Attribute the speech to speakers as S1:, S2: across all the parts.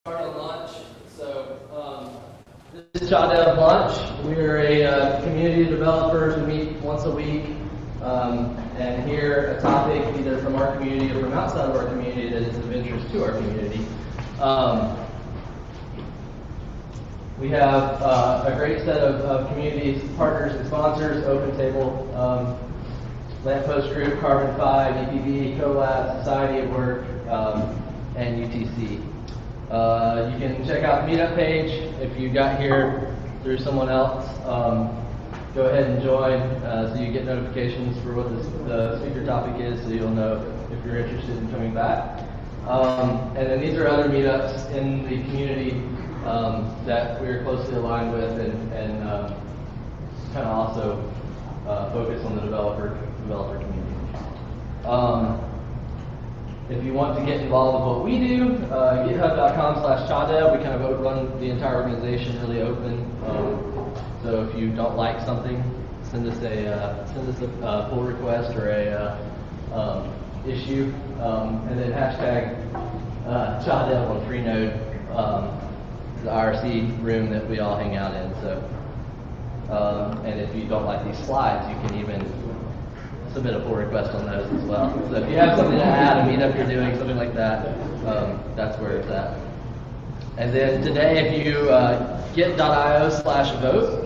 S1: Starting lunch. This is Chattanooga Lunch. We're a community of developers who meet once a week and hear a topic either from our community or from outside of our community that is of interest to our community. We have a great set of community partners and sponsors: Open Table, Lamppost Group, Carbon 5, EPB, CoLab, Society at Work, and UTC. You can check out the meetup page. If you got here through someone else, go ahead and join so you get notifications for what the speaker topic is, so you'll know if you're interested in coming back. And then these are other meetups in the community that we're closely aligned with and kind of also focus on the developer community. If you want to get involved with what we do, github.com/chadev. We kind of run the entire organization really open. So if you don't like something, send us a pull request or a issue, and then hashtag Chadev on Freenode, the IRC room that we all hang out in. So, and if you don't like these slides, you can even submit a pull request on those as well. So if you have something to add, a meetup you're doing, something like that, that's where it's at. And then today, if you get.io/vote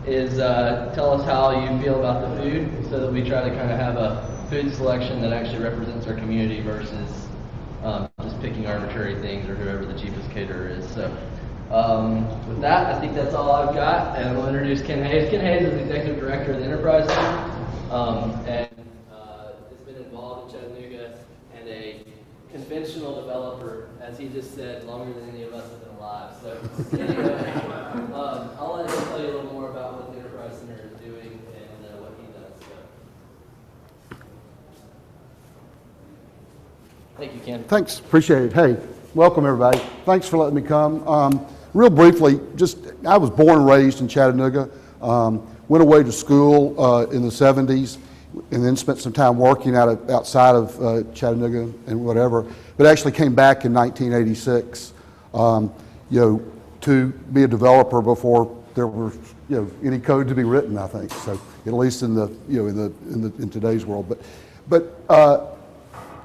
S1: is tell us how you feel about the food, so that we try to kind of have a food selection that actually represents our community versus just picking arbitrary things or whoever the cheapest caterer is. So with that, I think that's all I've got, and we'll introduce Ken Hayes. Ken Hayes is the Executive Director of the Enterprise Center. And has been involved in Chattanooga and a conventional developer, as he just said, longer than any of us have been alive. So anyway, I'll let him tell you a little more about what the Enterprise Center is doing and what he does. So. Thank you, Ken.
S2: Thanks, appreciate it. Hey, welcome everybody. Thanks for letting me come. Real briefly, I was born and raised in Chattanooga. Went away to school in the 70s and then spent some time working outside of Chattanooga and whatever, but actually came back in 1986 to be a developer before there were any code to be written, I think, so at least in today's world. But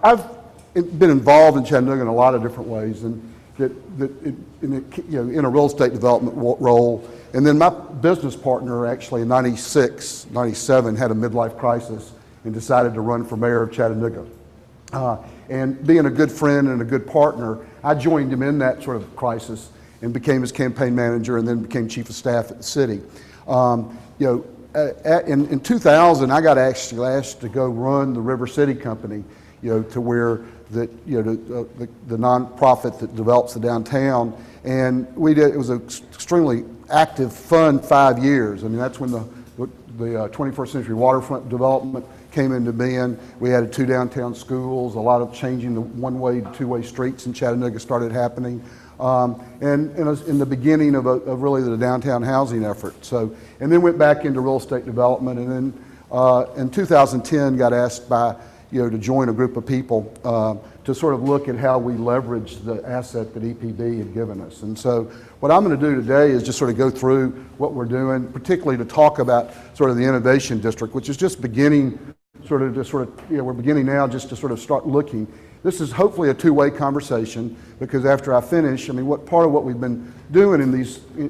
S2: I've been involved in Chattanooga in a lot of different ways, and in a real estate development role. And then my business partner actually in 96, 97 had a midlife crisis and decided to run for mayor of Chattanooga. And being a good friend and a good partner, I joined him in that sort of crisis and became his campaign manager and then became chief of staff at the city. In 2000, I got actually asked to go run the River City Company, to where the nonprofit that develops the downtown. And we did. It was an extremely active, fun 5 years. I mean, that's when the 21st century waterfront development came into being. We added 2 downtown schools. A lot of changing the one-way to two-way streets in Chattanooga started happening, and in the beginning of really the downtown housing effort. So, and then went back into real estate development, and then in 2010 got asked by to join a group of people to sort of look at how we leverage the asset that EPB had given us. And so what I'm going to do today is just sort of go through what we're doing, particularly to talk about sort of the Innovation District, which is just beginning we're beginning now just to sort of start looking. This is hopefully a two-way conversation, because after I finish, I mean, part of what we've been doing in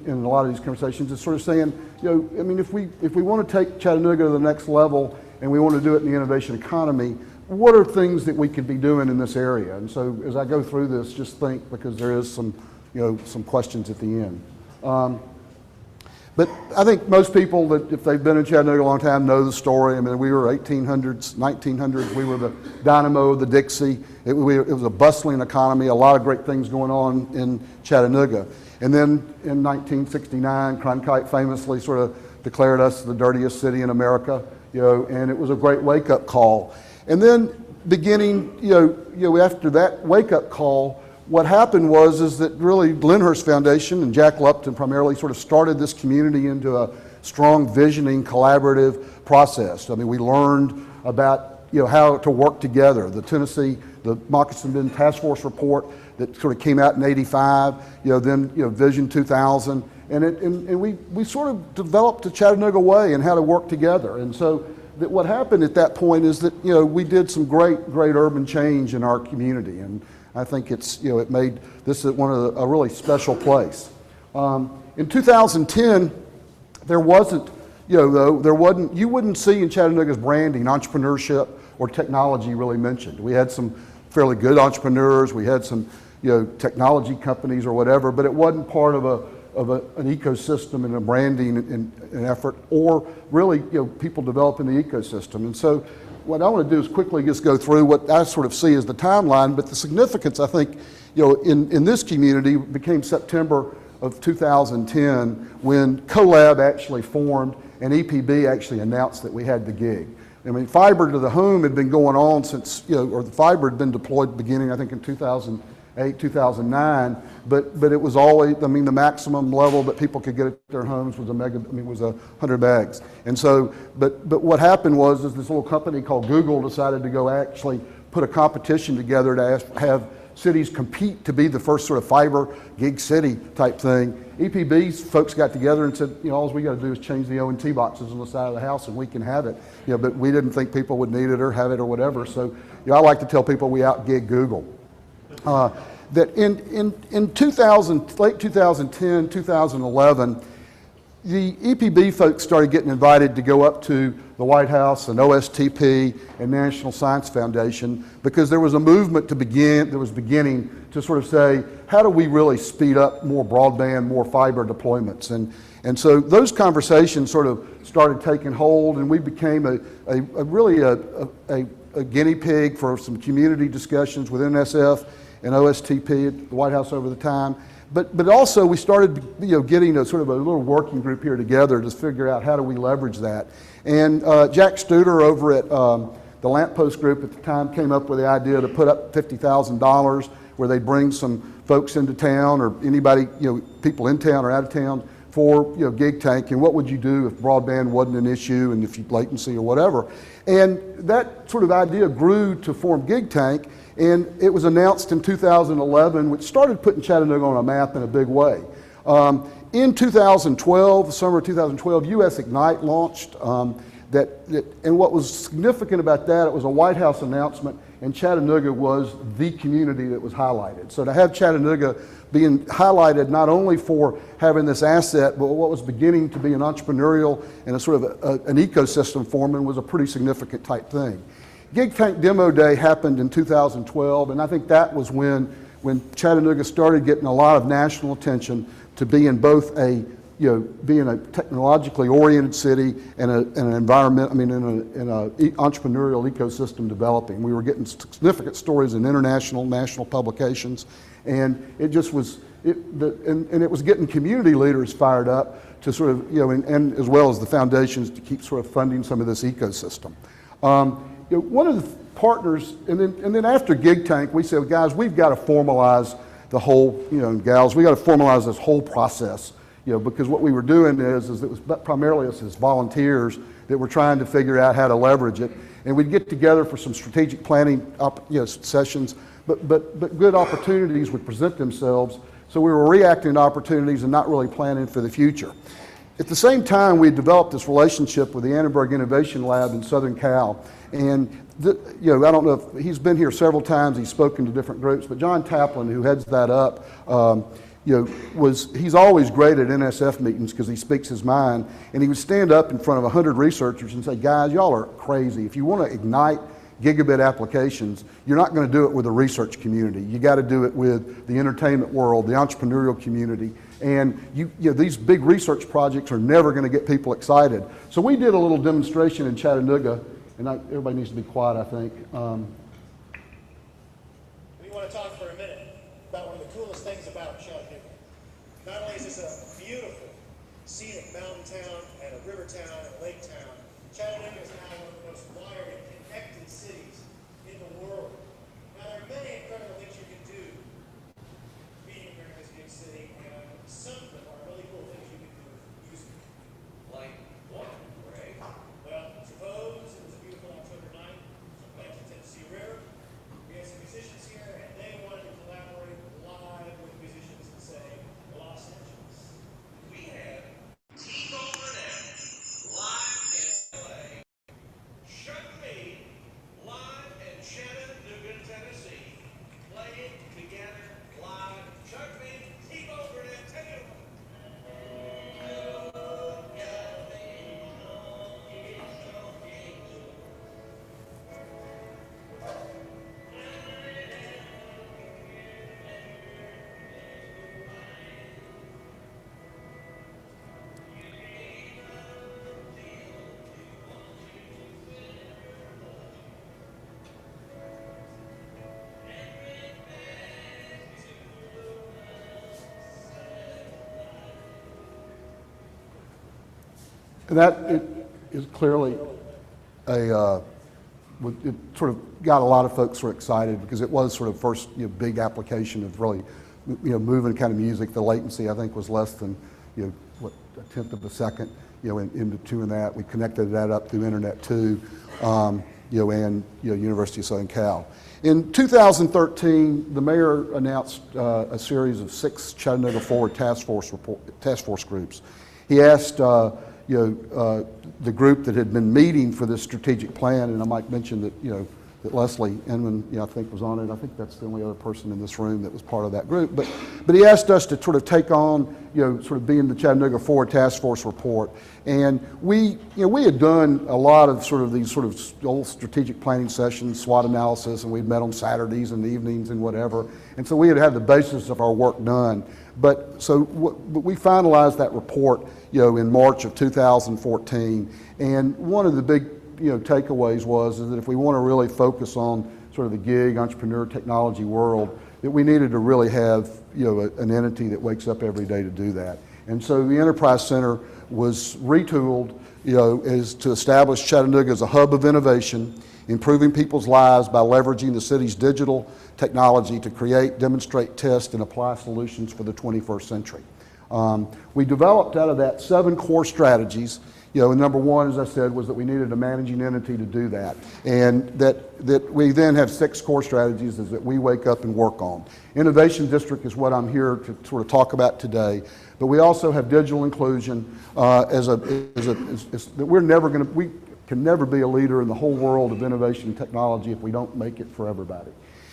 S2: a lot of these conversations is sort of saying, I mean, if we want to take Chattanooga to the next level and we want to do it in the innovation economy, what are things that we could be doing in this area? And so as I go through this, just think, because there is some questions at the end. But I think most people that, if they've been in Chattanooga a long time, know the story. I mean, we were 1800s, 1900s. We were the dynamo of the Dixie. It was a bustling economy, a lot of great things going on in Chattanooga. And then in 1969, Cronkite famously sort of declared us the dirtiest city in America, and it was a great wake-up call. And then beginning, after that wake-up call, what happened is that really Lyndhurst Foundation and Jack Lupton primarily sort of started this community into a strong visioning collaborative process. I mean, we learned about how to work together. The Tennessee the Moccasin Bend Task Force report that sort of came out in '85, then Vision 2000, and we sort of developed the Chattanooga way and how to work together. And so what happened at that point is that we did some great urban change in our community, and I think it made this one of a really special place. In 2010, there wasn't, you wouldn't see in Chattanooga's branding entrepreneurship or technology really mentioned. We had some fairly good entrepreneurs, we had some technology companies or whatever, but it wasn't part of an ecosystem and a branding and effort, or really people developing the ecosystem. And so what I want to do is quickly just go through what I sort of see as the timeline, but the significance, I think, in this community became September of 2010 when CoLab actually formed and EPB actually announced that we had the gig. I mean, fiber to the home had been going on since, or the fiber had been deployed beginning, I think, in 2008, 2009, but it was always, the maximum level that people could get at their homes was was 100 megs. And so, but what happened was this little company called Google decided to go actually put a competition together to have cities compete to be the first sort of fiber gig city type thing. EPB's folks got together and said, all we got to do is change the O&T boxes on the side of the house and we can have it. But we didn't think people would need it or have it or whatever. So I like to tell people we out-gig Google. That in 2000, late 2010, 2011, the EPB folks started getting invited to go up to the White House and OSTP and National Science Foundation because there was a movement that was beginning to sort of say, how do we really speed up more broadband, more fiber deployments? And so those conversations sort of started taking hold, and we became really a guinea pig for some community discussions with NSF and OSTP at the White House over the time. But also we started getting a sort of a little working group here together to figure out how do we leverage that. And Jack Studer over at the Lamppost Group at the time came up with the idea to put up $50,000 where they bring some folks into town or anybody, people in town or out of town for gig tank, and what would you do if broadband wasn't an issue and if you latency or whatever. And that sort of idea grew to form Gig Tank, and it was announced in 2011, which started putting Chattanooga on a map in a big way. In 2012, the summer of 2012, US Ignite launched. And what was significant about that, it was a White House announcement, and Chattanooga was the community that was highlighted. So to have Chattanooga being highlighted not only for having this asset, but what was beginning to be an entrepreneurial and a sort of an ecosystem forming was a pretty significant type thing. Gig Tank Demo Day happened in 2012, and I think that was when Chattanooga started getting a lot of national attention to being both being a technologically oriented city and an environment, in an entrepreneurial ecosystem developing. We were getting significant stories in international, national publications, and it just was, and it was getting community leaders fired up to sort of, and as well as the foundations to keep sort of funding some of this ecosystem. One of the partners, and then after Gig Tank, we said, guys, we've got to formalize the whole, gals, we got to formalize this whole process. Because what we were doing is it was primarily us as volunteers that were trying to figure out how to leverage it. And we'd get together for some strategic planning sessions, but good opportunities would present themselves. So we were reacting to opportunities and not really planning for the future. At the same time, we developed this relationship with the Annenberg Innovation Lab in Southern Cal. And I don't know if he's been here several times, he's spoken to different groups, but John Taplin, who heads that up, he's always great at NSF meetings because he speaks his mind, and he would stand up in front of 100 researchers and say, guys, y'all are crazy. If you want to ignite gigabit applications, you're not going to do it with the research community. You got to do it with the entertainment world, the entrepreneurial community, and these big research projects are never going to get people excited. So we did a little demonstration in Chattanooga, and everybody needs to be quiet, I think.
S3: We want to talk for a minute about one of the coolest things about Chattanooga. Not only is this a beautiful, scenic mountain town and a river town and a lake town, Chattanooga is now one of the most wired and connected cities in the world. Now, there are many incredible things you can do being here in this big city, and some of them are really cool things you can do with music. Like what, Ray? Well, suppose it was a beautiful October night, on the Tennessee River. We had some musicians
S2: And it is clearly it sort of got a lot of folks sort of excited because it was sort of first big application of really moving kind of music. The latency I think was less than a tenth of a second into doing that. We connected that up through internet too, and University of Southern Cal. In 2013, the mayor announced a series of 6 Chattanooga Forward task force groups. He asked the group that had been meeting for this strategic plan, and I might mention that that Leslie Inman I think was on it. I think that's the only other person in this room that was part of that group. But he asked us to sort of take on sort of being the Chattanooga Forward Task Force report, and we had done a lot of these old strategic planning sessions, SWOT analysis, and we'd met on Saturdays and evenings and whatever, and so we had the basis of our work done. But we finalized that report in March of 2014, and one of the big takeaways was that if we want to really focus on sort of the gig entrepreneur technology world, that we needed to really have an entity that wakes up every day to do that. And so the Enterprise Center was retooled as to establish Chattanooga as a hub of innovation, improving people's lives by leveraging the city's digital technology to create, demonstrate, test, and apply solutions for the 21st century. We developed out of that 7 core strategies. And number 1, as I said, was that we needed a managing entity to do that. And that we then have 6 core strategies is that we wake up and work on. Innovation District is what I'm here to sort of talk about today. But we also have digital inclusion that we can never be a leader in the whole world of innovation and technology if we don't make it for everybody.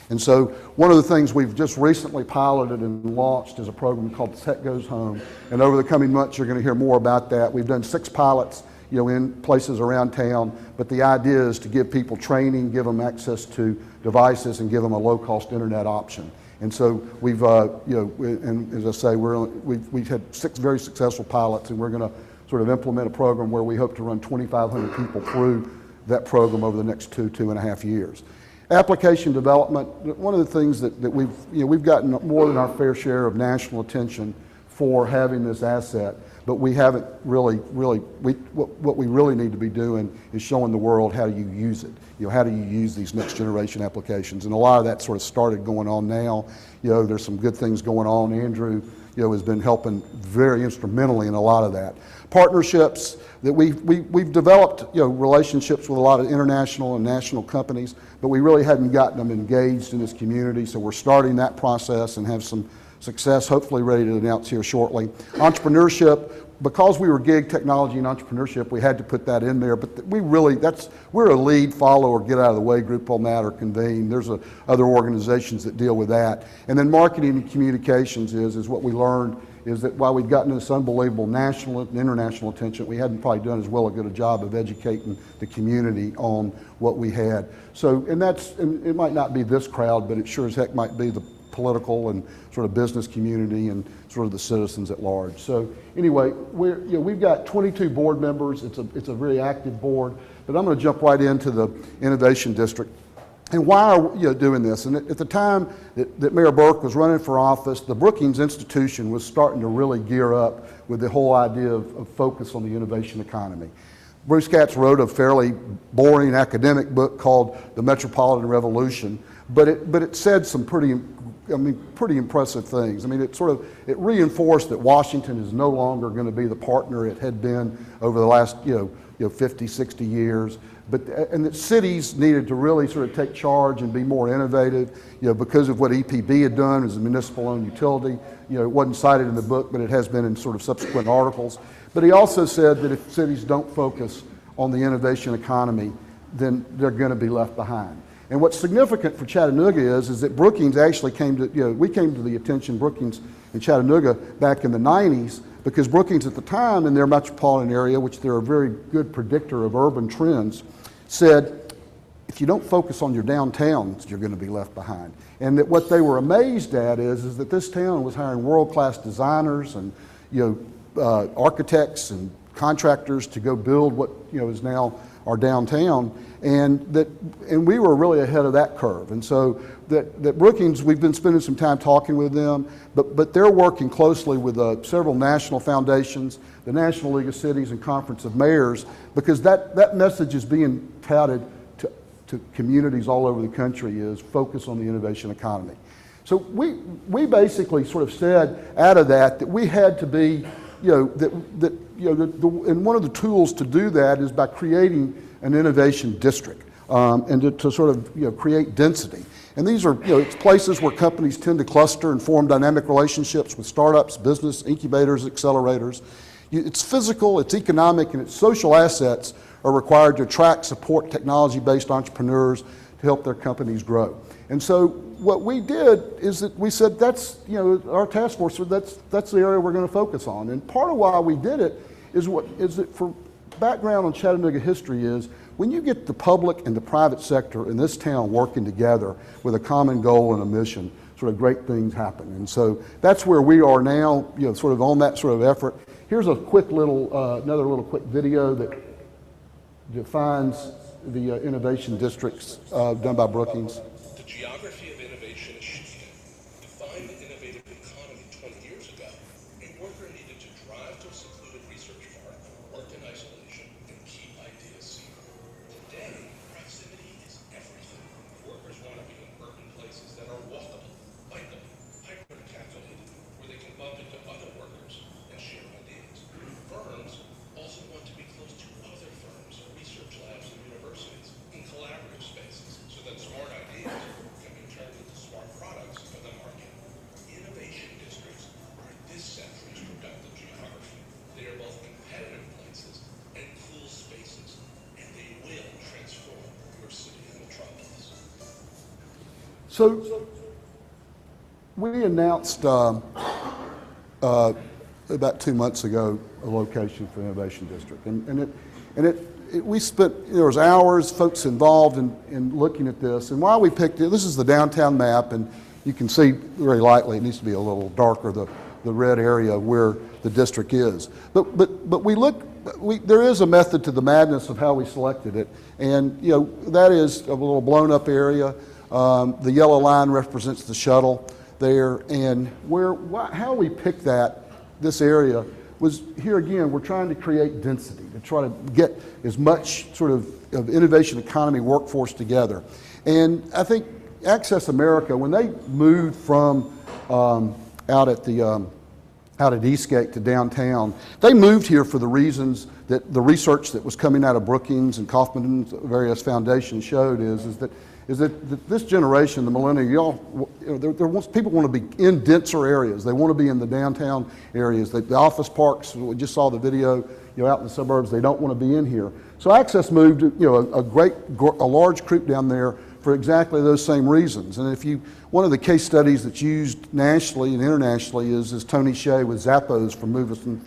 S2: And so one of the things we've just recently piloted and launched is a program called Tech Goes Home. And over the coming months, you're going to hear more about that. We've done 6 pilots, in places around town. But the idea is to give people training, give them access to devices, and give them a low-cost internet option. And so we've, and as I say, we've had 6 very successful pilots, and we're going to sort of implement a program where we hope to run 2,500 people through that program over the next 2.5 years. Application development, one of the things that we've gotten more than our fair share of national attention for having this asset, but we haven't really, what we really need to be doing is showing the world how you use it. How do you use these next generation applications? And a lot of that sort of started going on now. There's some good things going on. Andrew, has been helping very instrumentally in a lot of that. Partnerships that we've developed, relationships with a lot of international and national companies, but we really hadn't gotten them engaged in this community. So we're starting that process and have some success, hopefully ready to announce here shortly. Entrepreneurship, because we were gig technology and entrepreneurship, we had to put that in there, but we're a lead, follow, or get out of the way group on that, or convene. There's other organizations that deal with that. And then marketing and communications is what we learned is that while we'd gotten this unbelievable national and international attention, we hadn't probably done as well a good a job of educating the community on what we had. So, and it might not be this crowd, but it sure as heck might be the political and sort of business community and sort of the citizens at large. So anyway, we've got 22 board members. It's a very active board, but I'm going to jump right into the Innovation District. And why are we doing this? And at the time that Mayor Burke was running for office, the Brookings Institution was starting to really gear up with the whole idea of focus on the innovation economy. Bruce Katz wrote a fairly boring academic book called The Metropolitan Revolution, but it said some pretty impressive things. It reinforced that Washington is no longer going to be the partner it had been over the last 50, 60 years. And that cities needed to really sort of take charge and be more innovative, because of what EPB had done as a municipal-owned utility. It wasn't cited in the book, but it has been in sort of subsequent articles. But he also said that if cities don't focus on the innovation economy, then they're going to be left behind. And what's significant for Chattanooga is that Brookings actually came to the attention, Brookings and Chattanooga, back in the 90s, because Brookings at the time in their metropolitan area, which they're a very good predictor of urban trends, said, if you don't focus on your downtowns, you're going to be left behind. And that what they were amazed at is that this town was hiring world-class designers and architects and contractors to go build what is now our downtown, and we were really ahead of that curve. And so that Brookings, we've been spending some time talking with them, but they're working closely with several national foundations, the National League of Cities and Conference of Mayors, because that message is being touted to communities all over the country, is focus on the innovation economy. So we basically sort of said out of that we had to be, and one of the tools to do that is by creating an innovation district, and to sort of create density. And these are it's places where companies tend to cluster and form dynamic relationships with startups, business incubators, accelerators. It's physical, it's economic, and its social assets are required to attract, support technology-based entrepreneurs to help their companies grow. And so what we did is that we said that's our task force. So that's the area we're going to focus on. And part of why we did it is that for background on Chattanooga history is when you get the public and the private sector in this town working together with a common goal and a mission, sort of great things happen. And so that's where we are now, sort of on that sort of effort. Here's a quick another little quick video that defines the innovation districts done by Brookings.
S4: The geography of innovation is shifting. Define the innovative economy 20 years ago, a worker needed to drive to a secluded research park, work in isolation, and keep ideas secret. Today, proximity is everything. Workers want to be in urban places that are walkable, bikeable, hyper-calculated, where they can bump into other workers and share ideas. Firms also want to be close to other firms, research labs, and universities in collaborative spaces so that smart ideas can be turned into smart products for the market. Innovation districts are this century's productive geography. They are both competitive places and cool spaces, and they will transform your city and metropolis.
S2: So we announced about 2 months ago a location for Innovation District, we spent, there was hours, folks involved in looking at this, and why we picked it, this is the downtown map, and you can see very lightly, it needs to be a little darker, the red area where the district is. But there is a method to the madness of how we selected it, and that is a little blown up area. The yellow line represents the shuttle there, and how we picked this area was, here again, we're trying to create density, to try to get as much sort of innovation economy workforce together. And I think Access America, when they moved from out at Eastgate to downtown, they moved here for the reasons that the research that was coming out of Brookings and Kaufman's various foundations showed is that this generation, the millennial, people want to be in denser areas. They want to be in the downtown areas. The office parks, we just saw the video, out in the suburbs, they don't want to be in here. So Access moved, a large group down there for exactly those same reasons. And one of the case studies that's used nationally and internationally is Tony Shea with Zappos from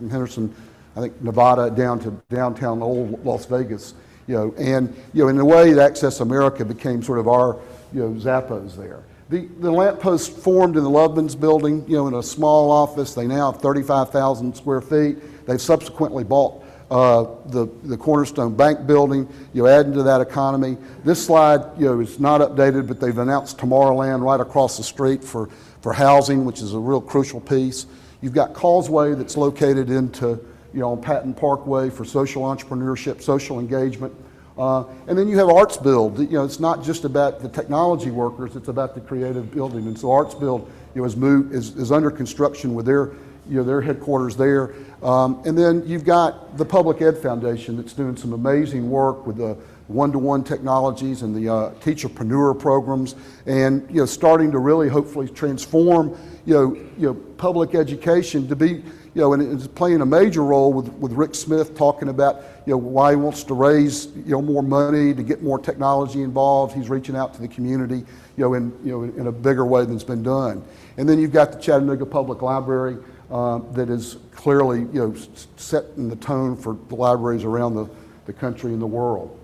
S2: Henderson, I think Nevada, down to downtown old Las Vegas. In a way, Access America became sort of our, Zappos there. The lamppost formed in the Loveman's building, in a small office. They now have 35,000 square feet. They've subsequently bought the Cornerstone Bank building, adding to that economy. This slide, is not updated, but they've announced Tomorrowland right across the street for housing, which is a real crucial piece. You've got Causeway that's located into on Patton Parkway for social entrepreneurship, social engagement. And then you have Arts Build. It's not just about the technology workers, it's about the creative building. And so Arts Build is under construction with their headquarters there. And then you've got the Public Ed Foundation that's doing some amazing work with the one-to-one technologies and the teacherpreneur programs, and starting to really hopefully transform public education to be and it's playing a major role with Rick Smith talking about why he wants to raise more money to get more technology involved. He's reaching out to the community in a bigger way than it's been done. And then you've got the Chattanooga Public Library that is clearly setting the tone for the libraries around the country and the world.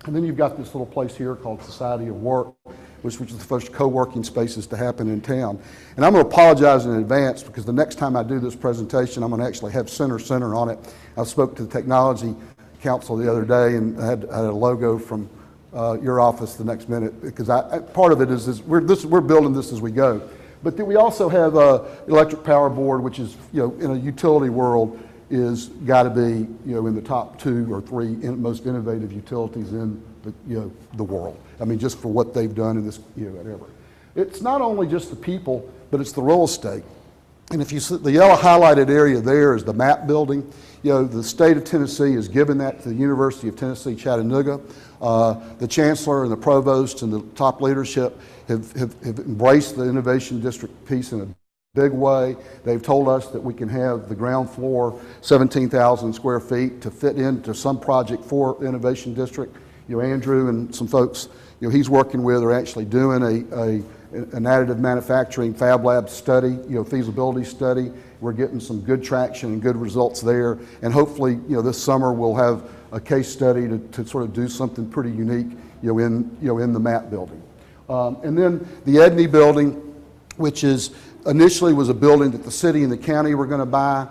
S2: And then you've got this little place here called Society of Work, which was the first co-working spaces to happen in town. And I'm going to apologize in advance because the next time I do this presentation, I'm going to actually have center on it. I spoke to the technology council the other day and had a logo from your office the next minute, because part of it is we're building this as we go. But then we also have electric power board, which is, in a utility world, is got to be, in the top 2 or 3 most innovative utilities in the world. I mean, just for what they've done in this, whatever. It's not only just the people, but it's the real estate. And if you see the yellow highlighted area there is the MAP building. The state of Tennessee has given that to the University of Tennessee, Chattanooga. The chancellor and the provost and the top leadership have embraced the Innovation District piece in a big way. They've told us that we can have the ground floor, 17,000 square feet, to fit into some project for Innovation District. Andrew and some folks he's working with are actually doing an additive manufacturing fab lab study, feasibility study. We're getting some good traction and good results there, and hopefully, this summer we'll have a case study to sort of do something pretty unique, in the MAP building. And then the Edney building, which initially was a building that the city and the county were going to buy,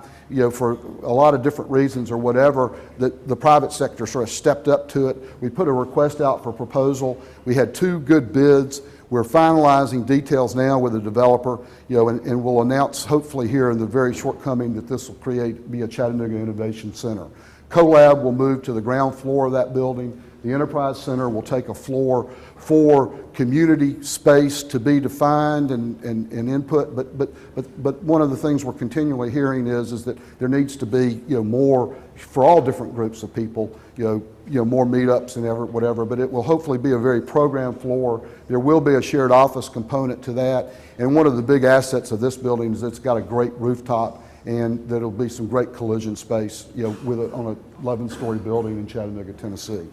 S2: for a lot of different reasons or whatever, that the private sector sort of stepped up to it. We put a request out for proposal. We had 2 good bids. We're finalizing details now with the developer, and we'll announce hopefully here in the very short coming that this will be a Chattanooga Innovation Center. CoLab will move to the ground floor of that building. The Enterprise Center will take a floor for community space to be defined and input. But one of the things we're continually hearing is that there needs to be more for all different groups of people. More meetups and whatever. But it will hopefully be a very program floor. There will be a shared office component to that. And one of the big assets of this building is it's got a great rooftop, and that'll be some great collision space, on an 11-story building in Chattanooga, Tennessee.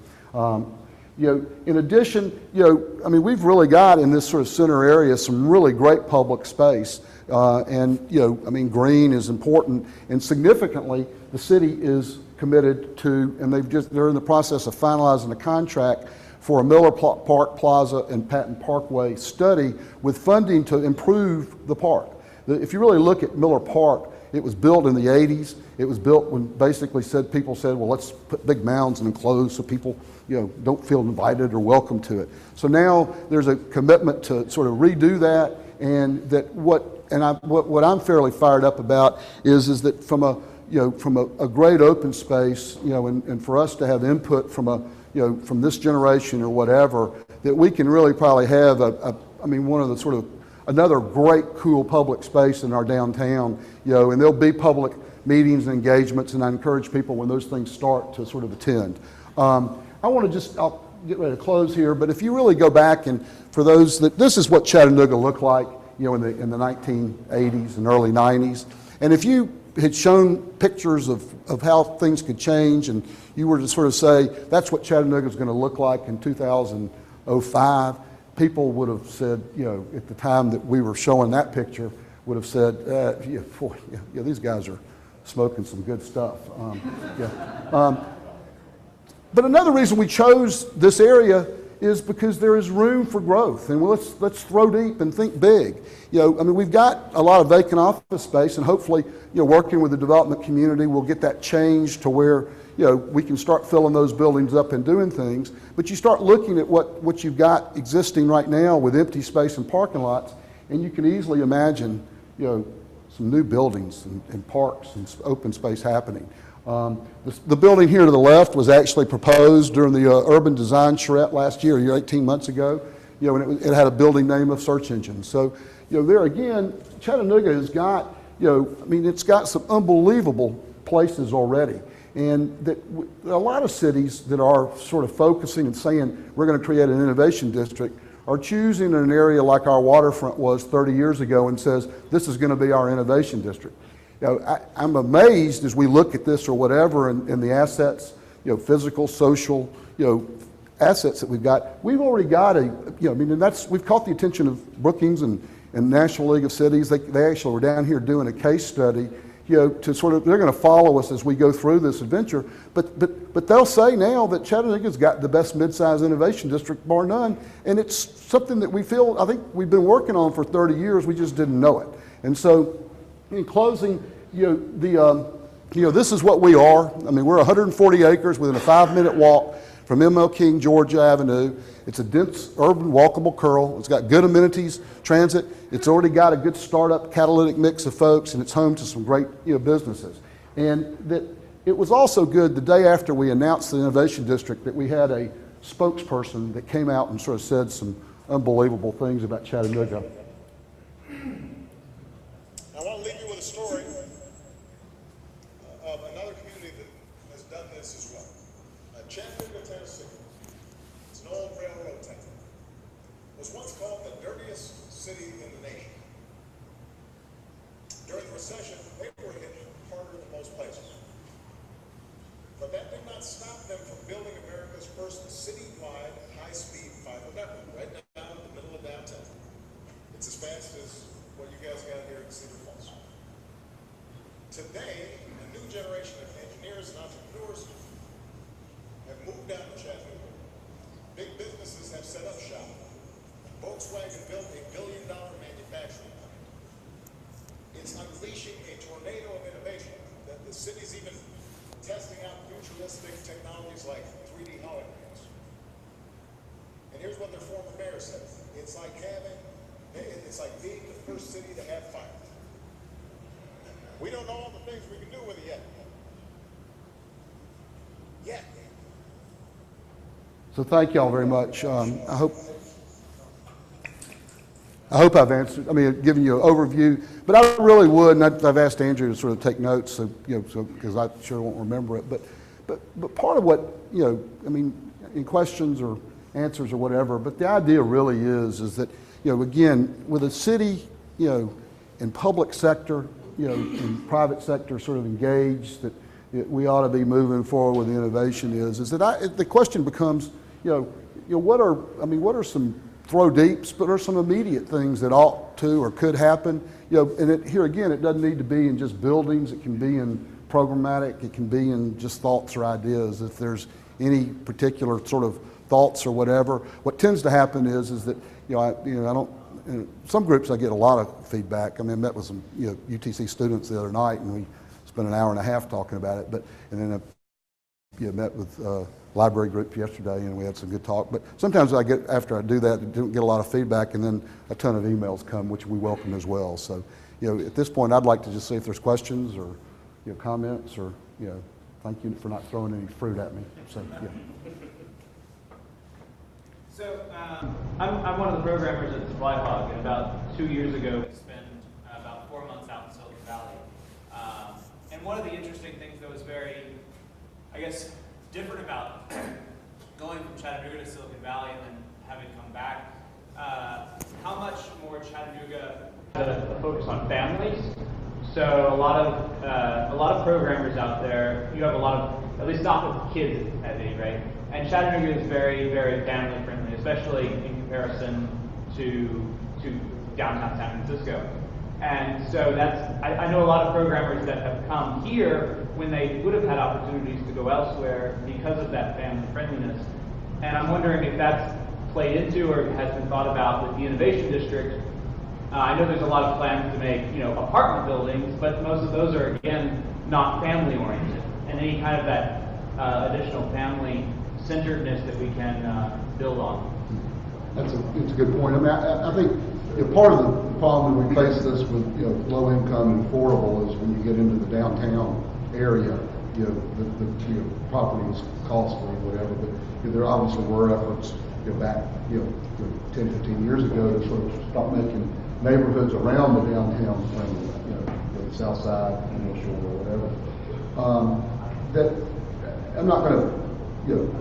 S2: In addition, we've really got in this sort of center area some really great public space, and green is important, and significantly, the city is committed to, and they're in the process of finalizing a contract for a Miller Park Plaza and Patton Parkway study with funding to improve the park. If you really look at Miller Park, it was built in the 80s. It was built when people said, well, let's put big mounds and enclose so people don't feel invited or welcome to it. So now there's a commitment to sort of redo that, and what I'm fairly fired up about is that from a great open space, and for us to have input from this generation or whatever, that we can really probably have one of the sort of another great cool public space in our downtown, and there'll be public meetings and engagements, and I encourage people when those things start to sort of attend. I'll get ready to close here, but if you really go back, and for those this is what Chattanooga looked like, in the 1980s and early 90s, and if you had shown pictures of how things could change, and you were to sort of say, that's what Chattanooga is going to look like in 2005, people would have said, at the time that we were showing that picture, would have said, these guys are smoking some good stuff. But another reason we chose this area is because there is room for growth, and let's throw deep and think big. We've got a lot of vacant office space, and hopefully, working with the development community, we'll get that changed to where we can start filling those buildings up and doing things. But you start looking at what you've got existing right now with empty space and parking lots, and you can easily imagine, some new buildings and parks and open space happening. The building here to the left was actually proposed during the urban design charrette last year, 18 months ago, and it had a building name of search engine. So, there again, Chattanooga has got, it's got some unbelievable places already. And that a lot of cities that are sort of focusing and saying we're going to create an innovation district are choosing an area like our waterfront was 30 years ago and says this is going to be our innovation district. I'm amazed as we look at this or whatever and the assets, physical, social, assets that we've got. We've already got we've caught the attention of Brookings and National League of Cities. They actually were down here doing a case study, to sort of, they're going to follow us as we go through this adventure. But they'll say now that Chattanooga's got the best mid-size innovation district, bar none, and it's something that I think we've been working on for 30 years. We just didn't know it. And so, in closing, this is what we are. I mean, we're 140 acres within a 5-minute walk from M.L. King, Georgia Avenue. It's a dense, urban, walkable curl. It's got good amenities, transit. It's already got a good startup catalytic mix of folks, and it's home to some great businesses. And that it was also good the day after we announced the Innovation District that we had a spokesperson that came out and sort of said some unbelievable things about Chattanooga.
S3: I want to leave you with a story of another community that has done this as well. Chattanooga, Tennessee. It's an old railroad town. It was once called the dirtiest city in the nation. During the recession, they were hit harder than most places. But that did not stop them from building America's first citywide high-speed fiber network right now in the middle of downtown. It's as fast as what you guys got here in Cedar Falls. Today, a new generation of engineers and entrepreneurs have moved down to Chattanooga. Big businesses have set up shop. Volkswagen built a billion-dollar manufacturing plant. It's unleashing a tornado of innovation that the city's even testing out futuristic technologies like 3D holograms. And here's what their former mayor said. It's like being the first city to have fire. We don't know all the things we can do with it yet. Yet.
S2: So thank y'all very much. I hope I've answered, given you an overview, but I really would, and I've asked Andrew to sort of take notes, so because I sure won't remember it. But part of what, in questions or answers or whatever, but the idea really is that, again, with a city, in public sector, in private sector sort of engaged, that we ought to be moving forward with the innovation is that the question becomes, what are some throw deeps, but are some immediate things that ought to or could happen. And here again, it doesn't need to be in just buildings. It can be in programmatic. It can be in just thoughts or ideas. If there's any particular sort of thoughts or whatever, what tends to happen is that I don't. In some groups I get a lot of feedback. I met with some UTC students the other night, and we spent an hour and a half talking about it. And then I met with library group yesterday, and we had some good talk. But sometimes after I do that, I don't get a lot of feedback, and then a ton of emails come, which we welcome as well. So, at this point, I'd like to just see if there's questions or comments, or thank you for not throwing any fruit at me. So, yeah.
S5: So I'm one of the programmers at Supply Hog, and about 2 years ago, we spent about 4 months out in Silicon Valley. And one of the interesting things that was very, different about going from Chattanooga to Silicon Valley and then having come back, how much more Chattanooga had a focus on families. So a lot of programmers out there, you have a lot of, at least not with kids at any rate. And Chattanooga is very, very family friendly, especially in comparison to downtown San Francisco. And so I know a lot of programmers that have come here when they would have had opportunities to go elsewhere because of that family friendliness. And I'm wondering if that's played into or has been thought about with the Innovation District. I know there's a lot of plans to make, apartment buildings, but most of those are, again, not family oriented. And any kind of that additional family centeredness that we can build on.
S2: It's a good point. I think part of the problem when we face this with low income and affordable is when you get into the downtown area, the property is costly or whatever. But there obviously were efforts back 10, 15 years ago to sort of start making neighborhoods around the downtown friendly, the south side, North Shore, or whatever. That I'm not going to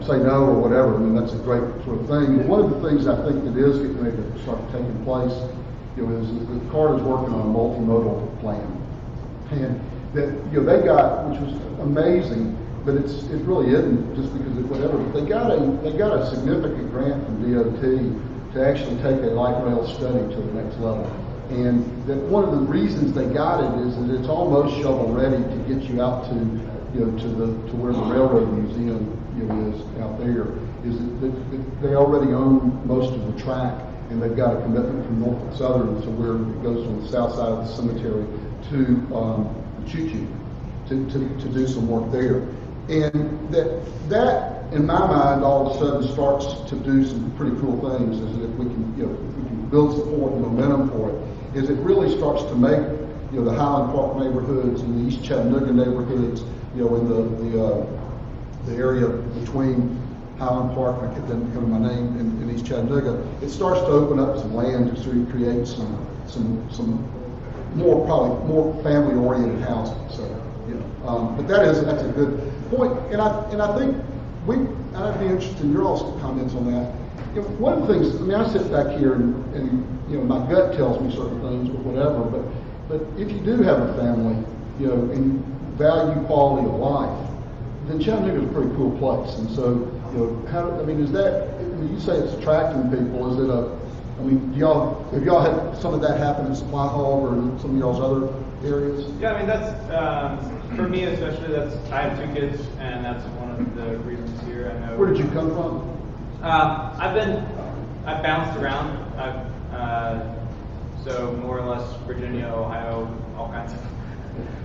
S2: say no or whatever. That's a great sort of thing. One of the things I think that is getting ready to start taking place, is that CART is working on a multimodal plan, and that they got, which was amazing, but it really isn't just because of whatever. They got a significant grant from DOT to actually take a light rail study to the next level. And that one of the reasons they got it is that it's almost shovel ready to get you out to to where the railroad museum is out there. Is that they already own most of the track, and they've got a commitment from Norfolk Southern to where it goes from the south side of the cemetery to the Choo-Choo. to do some work there. And that, in my mind, all of a sudden starts to do some pretty cool things, is that if we can, if we can build support and momentum for it, is it really starts to make, the Highland Park neighborhoods and the East Chattanooga neighborhoods, in the area between Highland Park, I can't think of my name, in East Chattanooga, it starts to open up some land to sort of create some probably more family-oriented housing. So, but that's a good point, and I think I'd be interested in your all's comments on that. One of the things, I sit back here and my gut tells me certain things or whatever, but if you do have a family, and value quality of life, then Chattanooga is a pretty cool place. And so, is that, when you say it's attracting people, is it have y'all had some of that happen in Supply Hall or in some of y'all's other areas?
S5: Yeah, that's, for me especially, I have 2 kids, and that's one of the reasons here. I know.
S2: Where did you come from?
S5: I've bounced around. So more or less Virginia, Ohio, all kinds of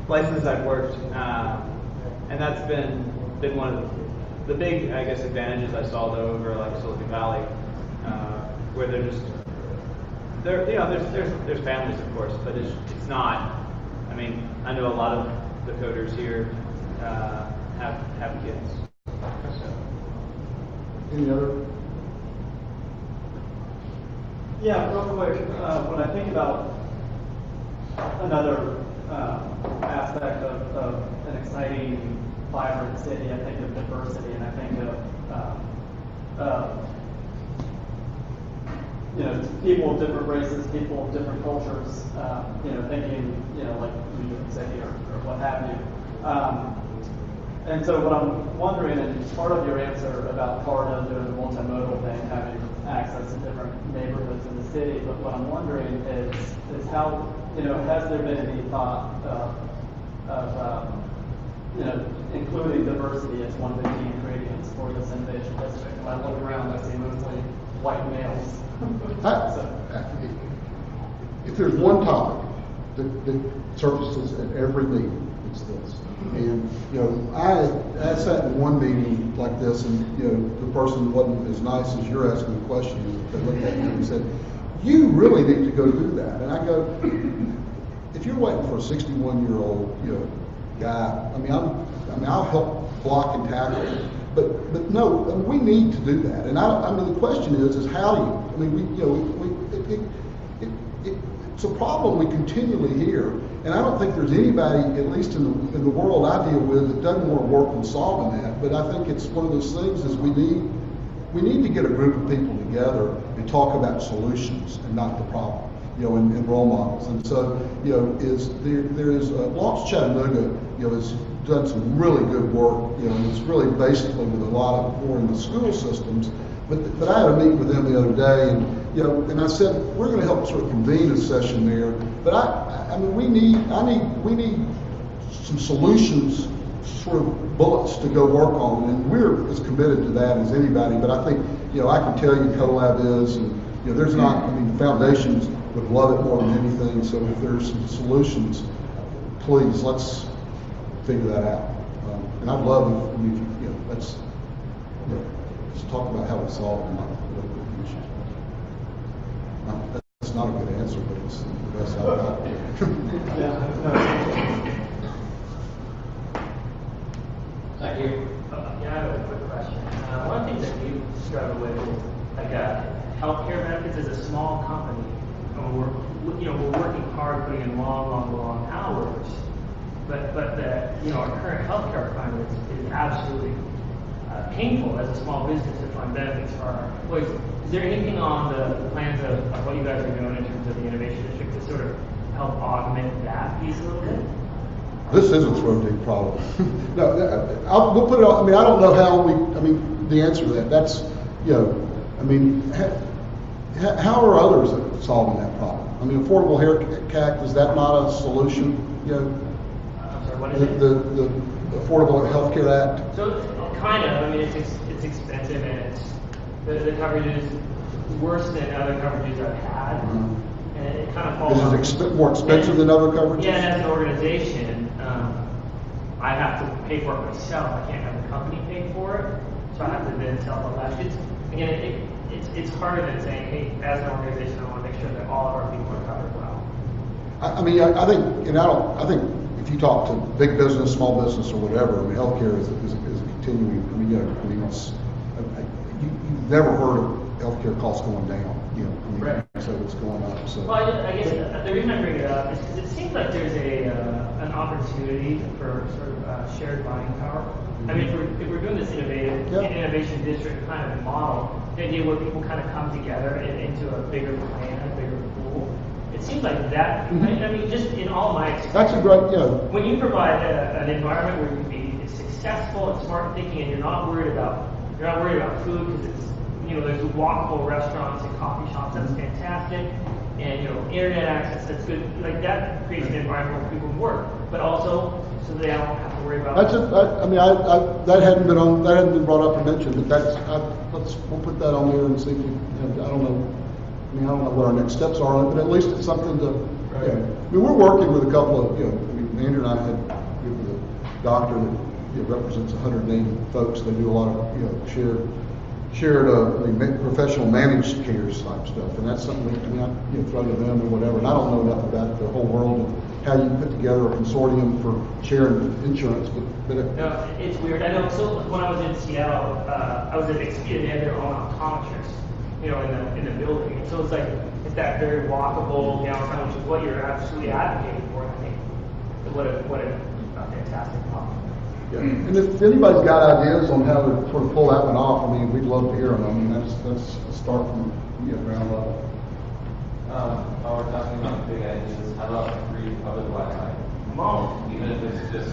S5: places I've worked, and that's been one of the big, I guess, advantages I saw though over like Silicon Valley, where there's families of course, but it's not. I know a lot of the coders here have kids. So.
S2: Any other?
S6: Yeah, real quick, when I think about another aspect of an exciting, vibrant city, I think of diversity, and I think of people of different races, people of different cultures, thinking, like New York City or what have you. And so what I'm wondering, and part of your answer about Florida doing the multimodal thing, having access to different neighborhoods in the city, but what I'm wondering is how, has there been any thought of including diversity as one of the key ingredients for this innovation district? When I look around, I see mostly white males.
S2: If there's one topic that surfaces at every meeting, it's this. And I sat in one meeting like this, and the person wasn't as nice as you're asking the question. They looked at me and said, "You really need to go do that." And I go, "If you're waiting for a 61-year-old guy, I'll help block and tackle, but no, we need to do that." And the question is how do you? It's a problem we continually hear, and I don't think there's anybody, at least in the world I deal with, that doesn't want to work on solving that. But I think it's one of those things is we need to get a group of people together and talk about solutions and not the problem, and role models. And so, there is Launch Chattanooga, has done some really good work, and it's really basically with a lot of more in the school systems. But I had a meeting with them the other day, and I said we're going to help sort of convene a session there. But we need some solutions, sort of bullets to go work on, and we're as committed to that as anybody. But I think I can tell you CoLab is, and there's not. The foundations would love it more than anything. So if there's some solutions, please let's figure that out. And I'd love if let's talk about how we solve them, not political issues. That's not a good answer, but it's the best I've got.
S7: Thank you. I have a quick question. One of the things that you struggle with is healthcare benefits as a small company. We're working hard, putting in long hours, but our current healthcare climate is absolutely painful as a small business to find benefits for our employees. Is there anything on the plans of what you guys are doing in terms of the innovation district to sort of help augment that piece a little bit?
S2: This is a throw deep problem. No, we'll put it on. I don't know how the answer to that. That's, how are others solving that problem? Affordable Care Act, is that not a solution?
S7: I'm sorry, what is it?
S2: The Affordable Health Care Act?
S7: So, kind of. It's expensive, and the coverage is worse than other coverages I've had. Mm-hmm. And it kind of falls.
S2: Is it more expensive than other coverages?
S7: Yeah, and as an organization, I have to pay for it myself. I can't have the company pay for it, so I have to then self-elect. It's harder than saying, hey, as an organization, I want to make sure that all of our people are covered well.
S2: I mean, I think, and I think if you talk to big business, small business, or whatever, I mean, healthcare is a continuing. I mean, you've never heard of healthcare costs going down.
S7: Right.
S2: So it's going up. So.
S7: Well, I guess the reason I bring it up is because it seems like there's an opportunity for sort of shared buying power. I mean, if we're doing this innovation district kind of model, the idea where people kind of come together into a bigger plan, a bigger pool, it seems like that. I mean, just in all my experience,
S2: That's a great,
S7: when you provide an environment where you can be successful and smart thinking, and you're not worried about food because it's there's walkable restaurants and coffee shops, that's fantastic, and internet access, that's good. Like that creates an environment where people work, but also so they don't have to worry about.
S2: That hadn't been brought up or mentioned, but we'll put that on there and see if we. I don't know what our next steps are on it, but at least it's something to.
S1: Right.
S2: I mean, we're working with a couple of Andrew and I had with a doctor that represents 180 folks. They do a lot of shared professional managed care type stuff, and that's something that I throw to them or whatever. And I don't know enough about the whole world and how you put together a consortium for sharing insurance, but
S7: no, it's weird. I know. So when I was in Seattle, I was at Expedia. They had their own optometrist, in the building. And so it's that very walkable downtown, which is what you're absolutely advocating for. I think what a fantastic model.
S2: Yeah. And if anybody's got ideas on how to sort of pull that one off, I mean, we'd love to hear them. I mean, that's a start from ground level.
S8: While we're talking about big ideas, how about free public Wi-Fi? Even if it's just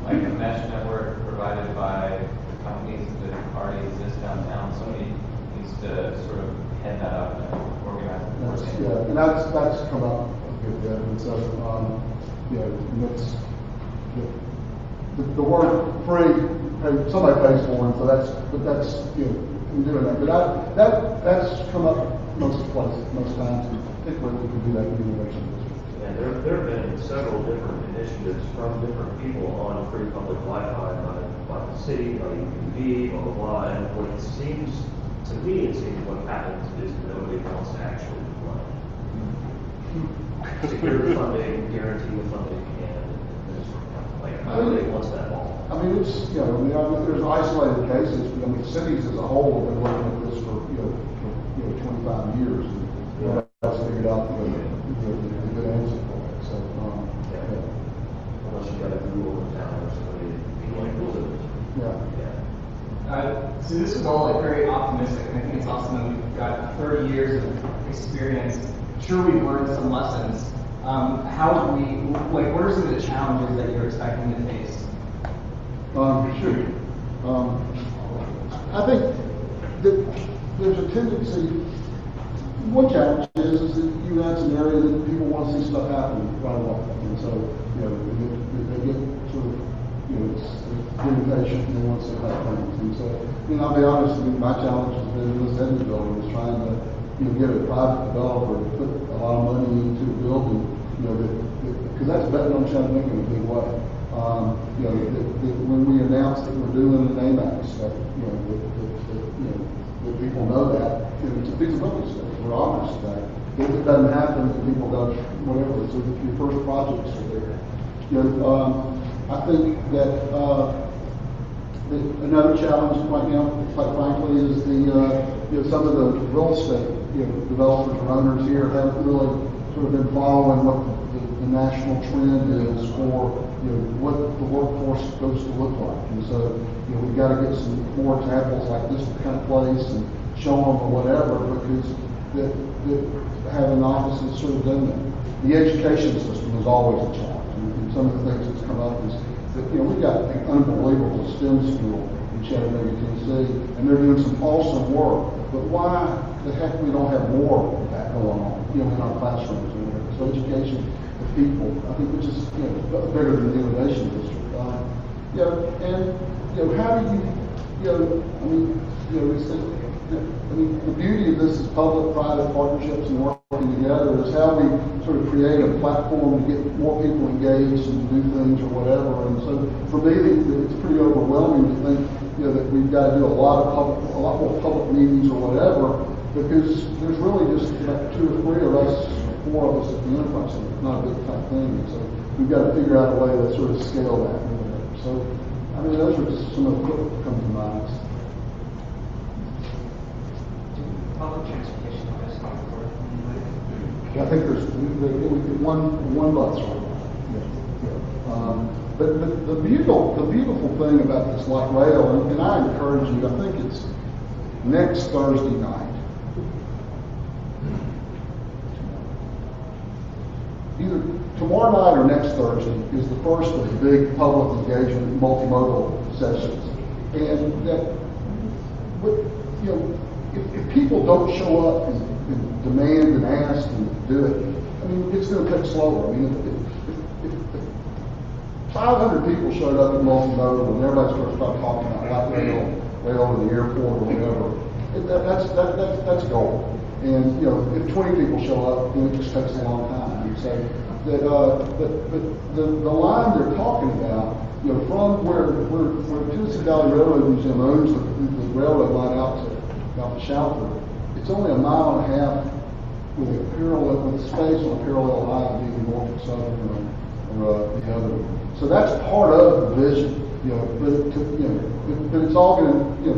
S8: like a mesh network provided by companies that already exist downtown, somebody needs to sort of head that up and organize it.
S2: And that's come up a good bit. And so, the word free, somebody pays for it, so that's in doing that. But that's come up most places, most times, particularly we can do that in innovation district.
S9: And there have been several different initiatives from different people on free public Wi-Fi by the city, by UPB, blah, blah, blah. And what it seems to me, what happens is nobody wants to actually deploy it. Secure the funding, guarantee the funding, and this sort of nobody wants that ball.
S2: I mean, it's, there's isolated cases. I mean, cities as a whole have been working at this for 25 years. And nobody's figured out the good answer for it. So,
S9: unless you got a Google in town or somebody, people like Google.
S10: So this is all very optimistic, and I think it's awesome that we've got 30 years of experience. Sure, we've learned some lessons. How do we, what are some of the challenges that you're expecting to face?
S2: Sure. I think that there's a tendency. One challenge is that that's an area that people want to see stuff happen right away, and so they get sort of it's impatient and they want to see how things. And so I'll be honest. My challenge has been in this end of the building is trying to get a private developer to put a lot of money into a building, because that's betting on Chattanooga in a big way. When we announced that we're doing an AMAX stuff, that people know that, it's a feasibility study. We're honest about it. If it doesn't happen, then people go, whatever. So if your first projects are there. I think that another challenge right now, quite frankly, is some of the real estate developers or owners here haven't really sort of been following what the national trend is for what the workforce is supposed to look like. And so we've got to get some more examples like this kind of place and show them or whatever, because that having offices sort of done that. The education system is always a challenge. And some of the things that's come up is that we've got an unbelievable STEM school in Chattanooga, Tennessee, and they're doing some awesome work. But why the heck we don't have more of that going on, in our classrooms or whatever? So education of people, I think, which is bigger than the innovation district. How do you, the beauty of this is public-private partnerships and working working together is how we sort of create a platform to get more people engaged and to do things or whatever. And so for me, it's pretty overwhelming to think, that we've got to do a lot more public meetings or whatever, because there's really just like 2 or 3 of us, 4 of us at the enterprise center. It's not a big type thing. So we've got to figure out a way to sort of scale that or whatever. So, I mean, those are just some of the quick that come to mind.
S10: Public transportation,
S2: I think there's one bus right now. But the beautiful thing about this light rail, and I encourage you, I think it's next Thursday night. Either tomorrow night or next Thursday is the first of the big public engagement multimodal sessions. And that, if people don't show up and demand and ask and do it, I mean, it's going to take slower. I mean, if 500 people showed up at multimodal and everybody starts talking about light rail to the airport or whatever, that's gold. And if 20 people show up, then it just takes a long time. You say that, but the line they're talking about, from where Tennessee Valley Railroad Museum owns the railroad line out to Shalford, it's only a mile and a half with space on a parallel line, either Norfolk Southern or the other. So that's part of the vision, but it's all going to,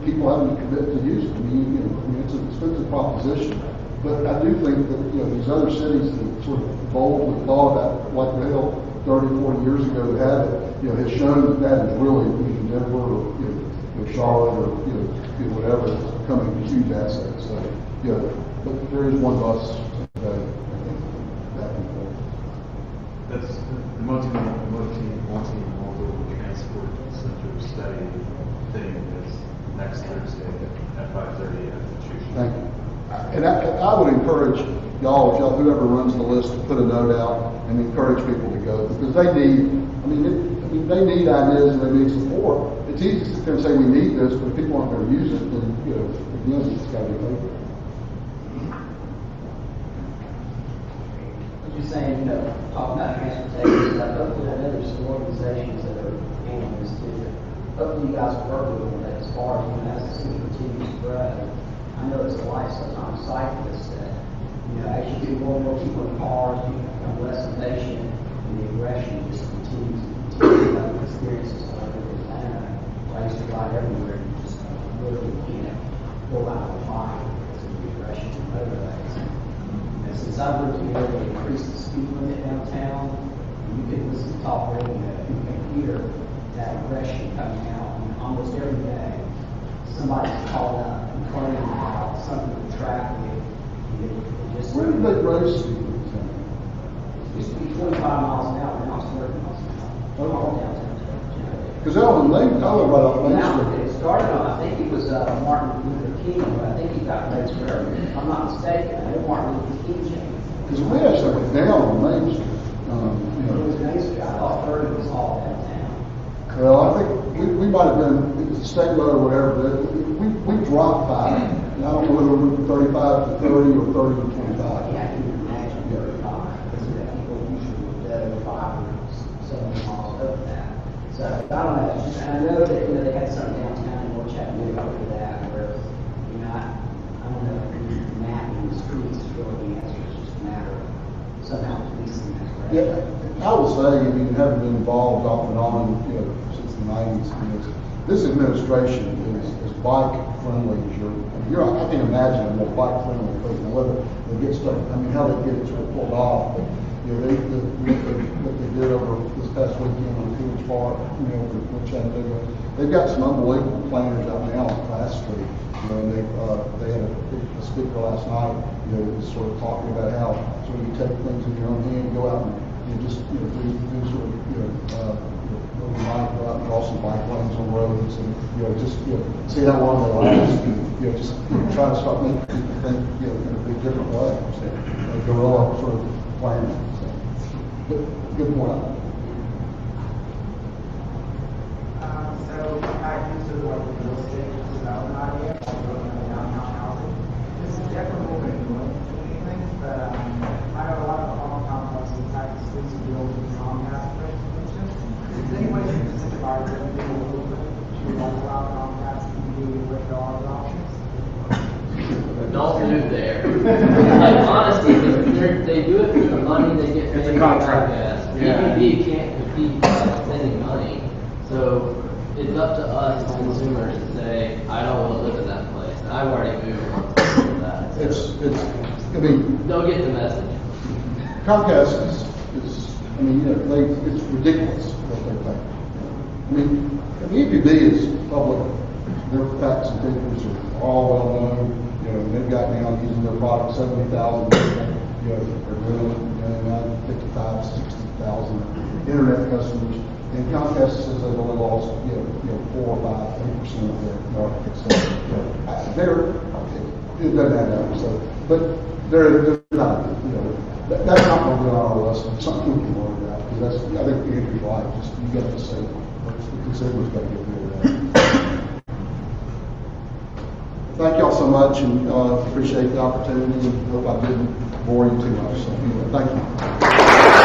S2: people having to commit to use it. I mean, it's an expensive proposition. But I do think that, these other cities that sort of boldly thought about light rail 30, 40 years ago that had it, has shown that is really, in Denver or, Charlotte or, whatever, it's becoming a huge asset. So, but there is one bus today, I think, back and forth.
S11: That's the multimodal transport center study thing is next Thursday at 5:30 at the Church.
S2: Thank you. And I would encourage y'all, whoever runs the list, to put a note out and encourage people to go, because they need, they need ideas and they need support. It's easy to sit there and say we need this, but if people aren't going to use it, then again, it's got to be paid.
S12: You're saying, talking about transportation stuff, hopefully I know there's some organizations that are handling this too. Hopefully you guys will work with them as far as the city continues to grow. I know it's a life sometimes cyclist that, as you do more and more people in cars, people become less impatient, and the aggression just continues to continue. Experiences like in Atlanta, I used to ride everywhere, and you just literally can't pull out the fire because of the aggression of motorways. And since I've lived here, they increased the speed limit downtown. You can listen to talk radio, you can hear that aggression coming out almost every day. Somebody's called up complaining about something with traffic.
S2: Where did they race?
S12: It used to be 25 miles an hour, now it's 30 miles an hour. All downtown.
S2: Because I live right off Main Street.
S12: It started on, I think it was Martin Luther King, but I think he got raised wherever. If I'm not mistaken, I know Martin Luther King changed.
S2: Because we actually went down on Main Street.
S12: It was Main Street. I thought 30 was all downtown.
S2: Well, I think we might have been, it was a state road or whatever, but we dropped 5. And I don't know whether we went from 35 to 30 or 30 to 25.
S12: Yeah, I can imagine 35. Because people usually would go 5 or 7 miles over that. So, I don't know. I know that, they had something downtown in North Chattanooga for that, where, I don't know if mapping the streets is really the answer. It's just a matter of somehow policing that.
S2: Yeah, I will say, having been involved off and on, since the 90s, this administration is bike friendly as I can imagine a more bike friendly place. Now, whether they get stuff, how they get it sort of pulled off, but what they did over this past weekend on Coolidge Park, with Chattanooga, they've got some unbelievable planners out now on Class Street. And they had a speaker last night, that was sort of talking about how sort of you take things in your own hand, go out and just do sort of go out and draw some bike lanes on roads, and just see how long they last. Just try to start making people think in a big different way. So, guerrilla sort of planning. So, good point.
S13: So I used to work with real estate development idea. This is definitely moving north. but I know a lot of the home complexes have exclusive deals with Comcast, for instance. Is there any way to incentivize them to do a little bit to allow Comcast to do with the other options?
S1: Don't do there. Like, honestly, they do it for the money they get paid.
S2: It's a contract.
S1: Yeah. PPP can't compete by spending money, so it's up to us as consumers to say, I don't want to live in that place. And I've already moved on to that. So
S2: I mean,
S1: they'll get the message.
S2: Comcast is, I mean, you know, it's ridiculous what they think. I mean, EPB is public, their facts and figures are all well known. You know, they've got now using their product 70,000 people, you know, are doing it, now 55, 60,000 internet customers. And Comcast says they've only lost, you know, 4 or 5, 8% of their market. So, you know, it doesn't add up. So, but they're not, you know, that's not going to be on our list. It's something we can worry about, because that's, I think Andrew's right. Just, you got to say, the consumers got to get rid of that. Thank y'all so much, and appreciate the opportunity, and hope I didn't bore you too much. So, anyway, thank you.